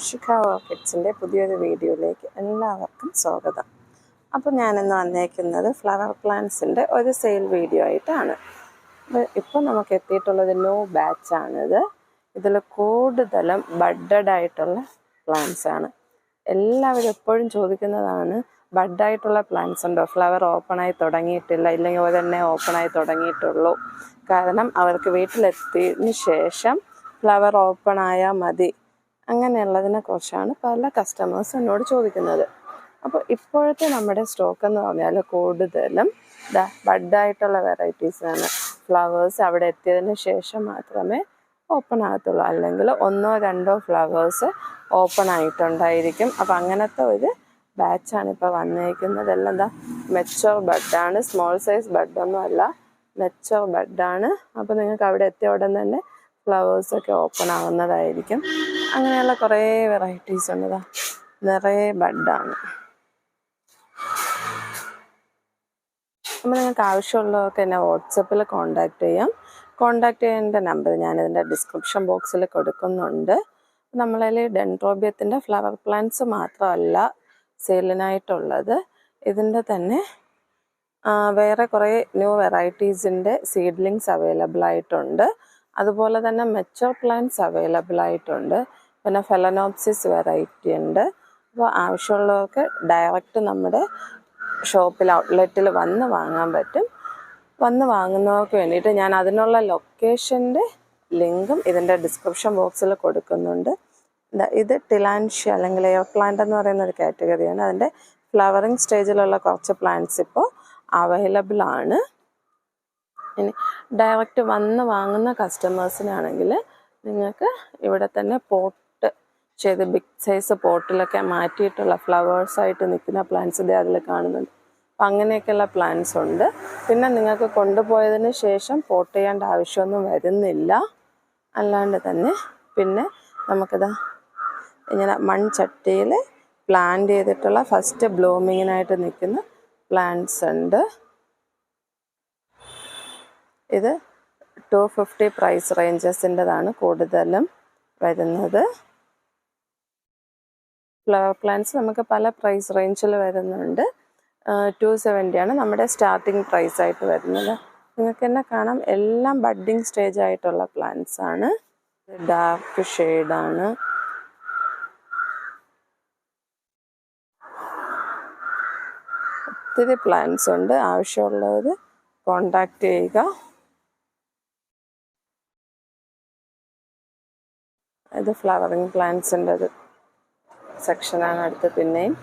ശിഖ ഓർക്കിഡ്സിൻ്റെ പുതിയൊരു വീഡിയോയിലേക്ക് എല്ലാവർക്കും സ്വാഗതം. അപ്പോൾ ഞാനിന്ന് വന്നേക്കുന്നത് ഫ്ലവർ പ്ലാന്റ്സിൻ്റെ ഒരു സെയിൽ വീഡിയോ ആയിട്ടാണ്. ഇപ്പോൾ നമുക്ക് എത്തിയിട്ടുള്ളത് ന്യൂ ബാച്ചാണിത്. ഇതിൽ കൂടുതലും ബഡഡ് ആയിട്ടുള്ള പ്ലാന്റ്സ് ആണ്. എല്ലാവരും എപ്പോഴും ചോദിക്കുന്നതാണ്, ബഡായിട്ടുള്ള പ്ലാന്റ്സ് ഉണ്ടോ, ഫ്ലവർ ഓപ്പണായി തുടങ്ങിയിട്ടില്ല, ഇല്ലെങ്കിൽ ഒരെണ്ണേ ഓപ്പണായി തുടങ്ങിയിട്ടുള്ളൂ. കാരണം അവർക്ക് വീട്ടിലെത്തിയതിന് ശേഷം ഫ്ലവർ ഓപ്പണായാൽ മതി, അങ്ങനെയുള്ളതിനെ കുറിച്ചാണ് പല കസ്റ്റമേഴ്സ് എന്നോട് ചോദിക്കുന്നത്. അപ്പോൾ ഇപ്പോഴത്തെ നമ്മുടെ സ്റ്റോക്ക് എന്ന് പറഞ്ഞാൽ കൂടുതലും ബഡായിട്ടുള്ള വെറൈറ്റീസാണ്. ഫ്ലവേഴ്സ് അവിടെ എത്തിയതിന് ശേഷം മാത്രമേ ഓപ്പൺ ആകത്തുള്ളൂ, അല്ലെങ്കിൽ 1-2 ഫ്ലവേഴ്സ് ഓപ്പൺ ആയിട്ടുണ്ടായിരിക്കും. അപ്പോൾ അങ്ങനത്തെ ഒരു ബാച്ചാണ് ഇപ്പോൾ വന്നേക്കുന്നത്. എല്ലാം മെച്ചോർ ബഡാണ്, സ്മോൾ സൈസ് ബഡൊന്നും അല്ല, മെച്ചോർ ബഡാണ്. അപ്പോൾ നിങ്ങൾക്ക് അവിടെ എത്തിയ ഉടൻ തന്നെ ഫ്ലവേഴ്സൊക്കെ ഓപ്പൺ ആവുന്നതായിരിക്കും. അങ്ങനെയുള്ള കുറേ വെറൈറ്റീസ് ഉണ്ട്, നിറയെ ബഡാണ്. അപ്പോൾ നിങ്ങൾക്ക് ആവശ്യമുള്ളവർക്ക് എന്നെ വാട്സപ്പിൽ കോൺടാക്റ്റ് ചെയ്യാം. കോൺടാക്റ്റ് ചെയ്യേണ്ട നമ്പർ ഞാനിതിൻ്റെ ഡിസ്ക്രിപ്ഷൻ ബോക്സിൽ കൊടുക്കുന്നുണ്ട്. നമ്മളതിൽ ഡെൻഡ്രോബിയത്തിൻ്റെ ഫ്ലവർ പ്ലാന്റ്സ് മാത്രമല്ല സെയിലിനായിട്ടുള്ളത്, ഇതിൻ്റെ തന്നെ വേറെ കുറേ ന്യൂ വെറൈറ്റീസിൻ്റെ സീഡ്ലിങ്സ് അവൈലബിൾ ആയിട്ടുണ്ട്. അതുപോലെ തന്നെ മെച്ചോർ പ്ലാന്റ്സ് അവൈലബിൾ ആയിട്ടുണ്ട്. പിന്നെ ഫെലനോപ്സിസ് വെറൈറ്റി ഉണ്ട്. അപ്പോൾ ആവശ്യമുള്ളവർക്ക് ഡയറക്റ്റ് നമ്മുടെ ഷോപ്പിൽ ഔട്ട്ലെറ്റിൽ വന്ന് വാങ്ങാൻ പറ്റും. വന്ന് വാങ്ങുന്നവർക്ക് വേണ്ടിയിട്ട് ഞാൻ അതിനുള്ള ലൊക്കേഷൻ്റെ ലിങ്കും ഇതിൻ്റെ ഡിസ്ക്രിപ്ഷൻ ബോക്സിൽ കൊടുക്കുന്നുണ്ട്. ഇത് ടിലാൻഷ്യ അല്ലെങ്കിൽ എയർ പ്ലാന്റ് എന്ന് പറയുന്ന ഒരു കാറ്റഗറിയാണ്. അതിൻ്റെ ഫ്ലവറിങ് സ്റ്റേജിലുള്ള കുറച്ച് പ്ലാന്റ്സ് ഇപ്പോൾ അവൈലബിൾ ആണ്. ഇനി ഡയറക്റ്റ് വന്ന് വാങ്ങുന്ന കസ്റ്റമേഴ്സിനാണെങ്കിൽ നിങ്ങൾക്ക് ഇവിടെ തന്നെ പോട്ട് ചെയ്ത് ബിഗ് സൈസ് പോട്ടിലൊക്കെ മാറ്റിയിട്ടുള്ള ഫ്ലവേഴ്സായിട്ട് നിൽക്കുന്ന പ്ലാന്റ്സ് ഇത് അതിൽ കാണുന്നുണ്ട്. അപ്പം അങ്ങനെയൊക്കെയുള്ള പ്ലാന്റ്സ് ഉണ്ട്. പിന്നെ നിങ്ങൾക്ക് കൊണ്ടുപോയതിന് ശേഷം പോട്ട് ചെയ്യേണ്ട ആവശ്യമൊന്നും വരുന്നില്ല. അല്ലാണ്ട് തന്നെ പിന്നെ നമുക്കിത് ഇങ്ങനെ മൺചട്ടിയിൽ പ്ലാന്റ് ചെയ്തിട്ടുള്ള ഫസ്റ്റ് ബ്ലൂമിങ്ങിനായിട്ട് നിൽക്കുന്ന പ്ലാന്റ്സ് ഉണ്ട്. ഇത് 250 പ്രൈസ് റേഞ്ചസിൻ്റെതാണ് കൂടുതലും വരുന്നത്. ഫ്ലവർ പ്ലാന്റ്സ് നമുക്ക് പല പ്രൈസ് റേഞ്ചിൽ വരുന്നുണ്ട്. 270 ആണ് നമ്മുടെ സ്റ്റാർട്ടിങ് പ്രൈസ് ആയിട്ട് വരുന്നത്. നിങ്ങൾക്ക് തന്നെ കാണാം, എല്ലാം ബഡ്ഡിങ് സ്റ്റേജ് ആയിട്ടുള്ള പ്ലാന്റ്സ് ആണ്. ഡാർക്ക് ഷെയ്ഡാണ്. ഒത്തിരി പ്ലാന്റ്സ് ഉണ്ട്. ആവശ്യമുള്ളവർ കോണ്ടാക്ട് ചെയ്യുക. ഇത് ഫ്ലവറിങ് പ്ലാന്റ്സിൻ്റെ ഒരു സെക്ഷനാണ് അടുത്ത്. പിന്നെയും